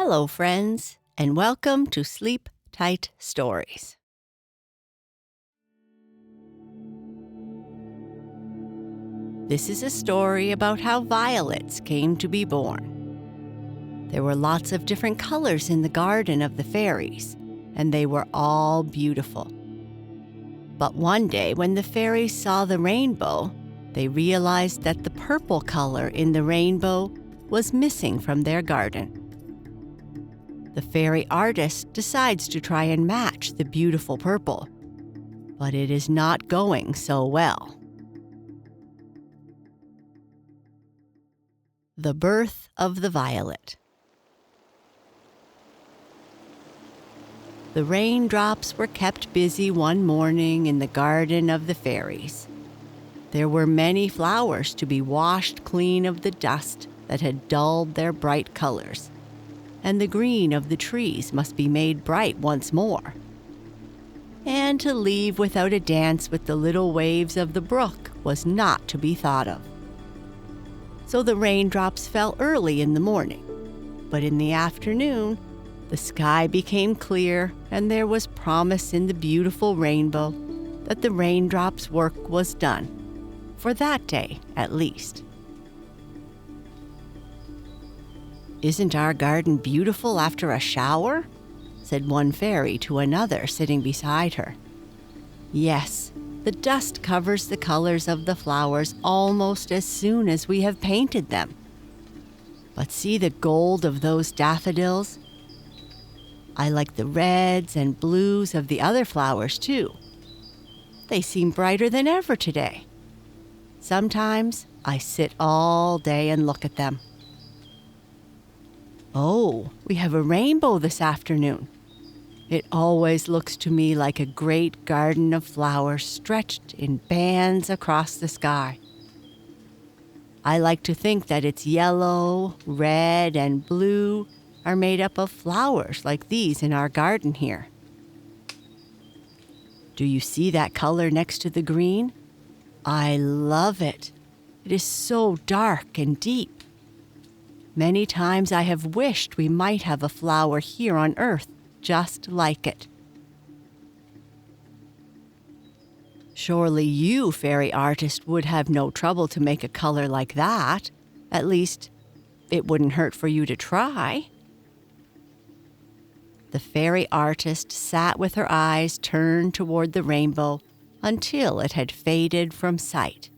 Hello, friends, and welcome to Sleep Tight Stories. This is a story about how violets came to be born. There were lots of different colors in the garden of the fairies, and they were all beautiful. But one day, when the fairies saw the rainbow, they realized that the purple color in the rainbow was missing from their garden. The fairy artist decides to try and match the beautiful purple, but it is not going so well. The birth of the violet. The raindrops were kept busy one morning in the garden of the fairies. There were many flowers to be washed clean of the dust that had dulled their bright colors, and the green of the trees must be made bright once more. And to leave without a dance with the little waves of the brook was not to be thought of. So the raindrops fell early in the morning, but in the afternoon, the sky became clear and there was promise in the beautiful rainbow that the raindrops' work was done, for that day at least. "Isn't our garden beautiful after a shower?" said one fairy to another sitting beside her. "Yes, the dust covers the colors of the flowers almost as soon as we have painted them. But see the gold of those daffodils? I like the reds and blues of the other flowers too. They seem brighter than ever today. Sometimes I sit all day and look at them. Oh, we have a rainbow this afternoon. It always looks to me like a great garden of flowers stretched in bands across the sky. I like to think that its yellow, red, and blue are made up of flowers like these in our garden here. Do you see that color next to the green? I love it. It is so dark and deep. Many times I have wished we might have a flower here on earth just like it." "Surely you, fairy artist, would have no trouble to make a color like that. At least, it wouldn't hurt for you to try." The fairy artist sat with her eyes turned toward the rainbow until it had faded from sight.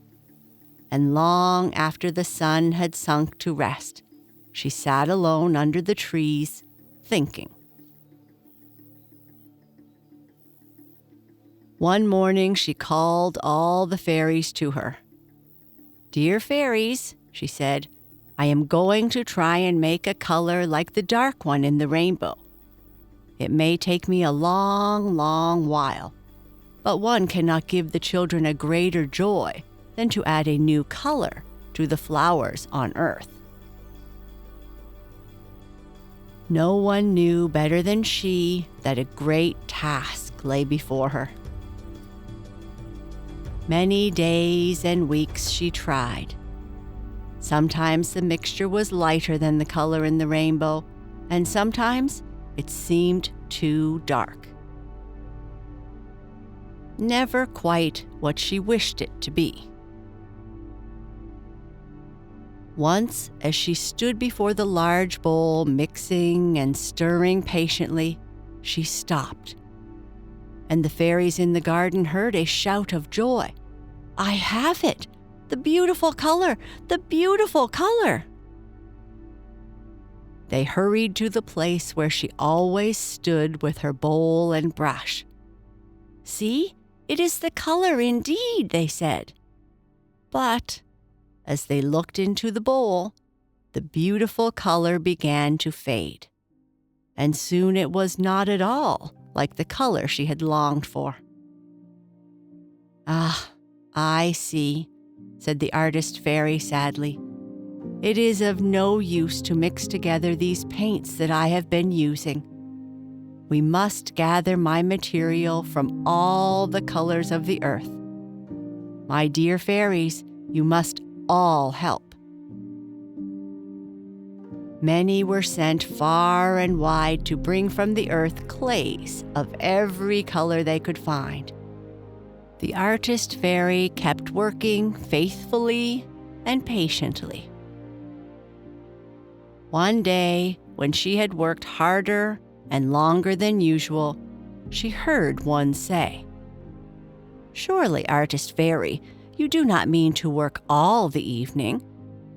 And long after the sun had sunk to rest, she sat alone under the trees, thinking. One morning she called all the fairies to her. "Dear fairies," she said, "I am going to try and make a color like the dark one in the rainbow. It may take me a long, long while, but one cannot give the children a greater joy than to add a new color to the flowers on earth." No one knew better than she that a great task lay before her. Many days and weeks she tried. Sometimes the mixture was lighter than the color in the rainbow, and sometimes it seemed too dark. Never quite what she wished it to be. Once, as she stood before the large bowl, mixing and stirring patiently, she stopped. And the fairies in the garden heard a shout of joy. "I have it! The beautiful color! The beautiful color!" They hurried to the place where she always stood with her bowl and brush. "See, it is the color indeed," they said. But as they looked into the bowl, the beautiful color began to fade, and soon it was not at all like the color she had longed for. "Ah, I see," said the artist fairy sadly. "It is of no use to mix together these paints that I have been using. We must gather my material from all the colors of the earth. My dear fairies, you must all help." Many were sent far and wide to bring from the earth clays of every color they could find. The artist fairy kept working faithfully and patiently. One day, when she had worked harder and longer than usual, she heard one say, "Surely, artist fairy, you do not mean to work all the evening.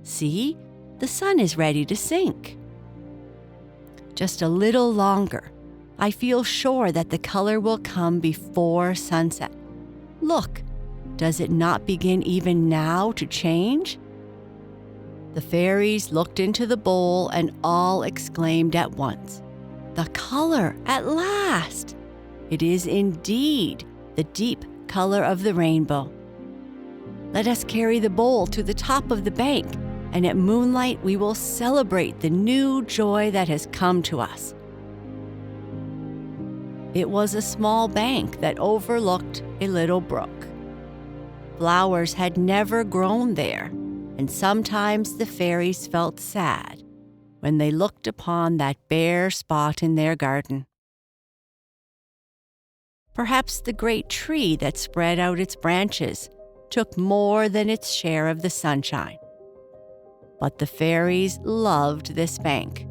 See, the sun is ready to sink." "Just a little longer. I feel sure that the color will come before sunset. Look, does it not begin even now to change?" The fairies looked into the bowl and all exclaimed at once, "The color, at last! It is indeed the deep color of the rainbow. Let us carry the bowl to the top of the bank, and at moonlight we will celebrate the new joy that has come to us." It was a small bank that overlooked a little brook. Flowers had never grown there, and sometimes the fairies felt sad when they looked upon that bare spot in their garden. Perhaps the great tree that spread out its branches took more than its share of the sunshine. But the fairies loved this bank.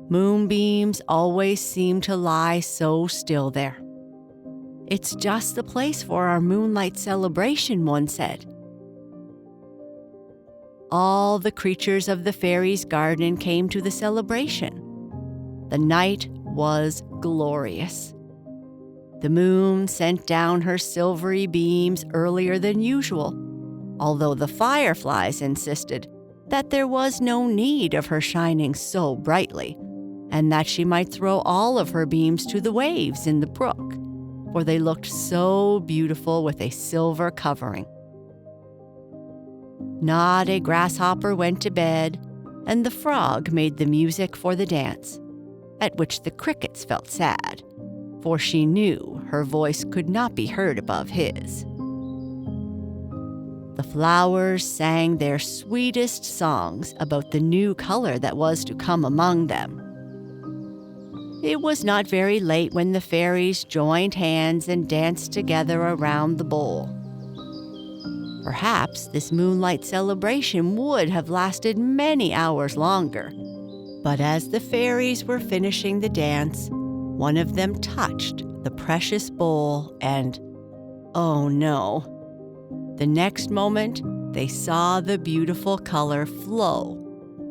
Moonbeams always seemed to lie so still there. "It's just the place for our moonlight celebration," one said. All the creatures of the fairies' garden came to the celebration. The night was glorious. The moon sent down her silvery beams earlier than usual, although the fireflies insisted that there was no need of her shining so brightly, and that she might throw all of her beams to the waves in the brook, for they looked so beautiful with a silver covering. Not a grasshopper went to bed, and the frog made the music for the dance, at which the crickets felt sad, for she knew her voice could not be heard above his. The flowers sang their sweetest songs about the new color that was to come among them. It was not very late when the fairies joined hands and danced together around the bowl. Perhaps this moonlight celebration would have lasted many hours longer, but as the fairies were finishing the dance, one of them touched the precious bowl and, oh no! The next moment, they saw the beautiful color flow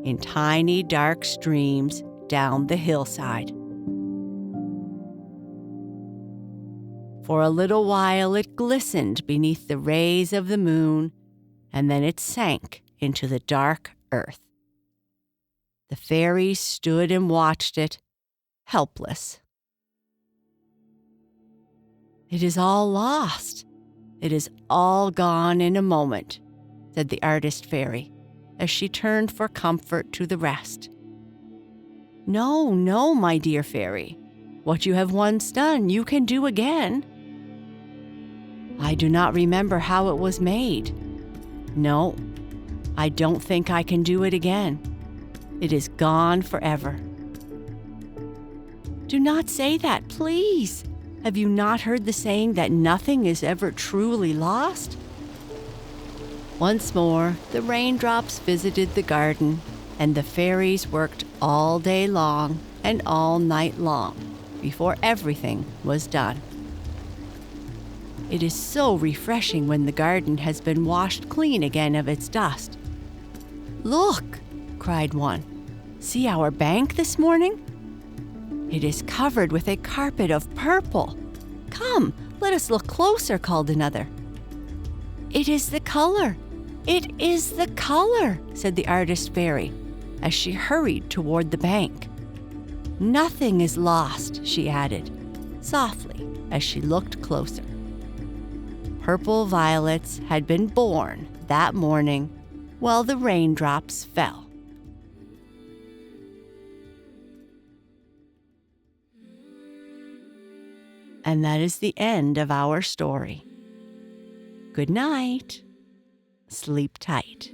in tiny dark streams down the hillside. For a little while it glistened beneath the rays of the moon, and then it sank into the dark earth. The fairies stood and watched it, helpless. "It is all lost. It is all gone in a moment," said the artist fairy, as she turned for comfort to the rest. "No, no, my dear fairy. What you have once done, you can do again." "I do not remember how it was made. No, I don't think I can do it again. It is gone forever." "Do not say that, please. Have you not heard the saying that nothing is ever truly lost?" Once more, the raindrops visited the garden, and the fairies worked all day long and all night long before everything was done. It is so refreshing when the garden has been washed clean again of its dust. "Look!" cried one. "See our bank this morning? It is covered with a carpet of purple. Come, let us look closer," called another. "It is the color! It is the color!" said the artist fairy, as she hurried toward the bank. "Nothing is lost," she added, softly, as she looked closer. Purple violets had been born that morning while the raindrops fell. And that is the end of our story. Good night. Sleep tight.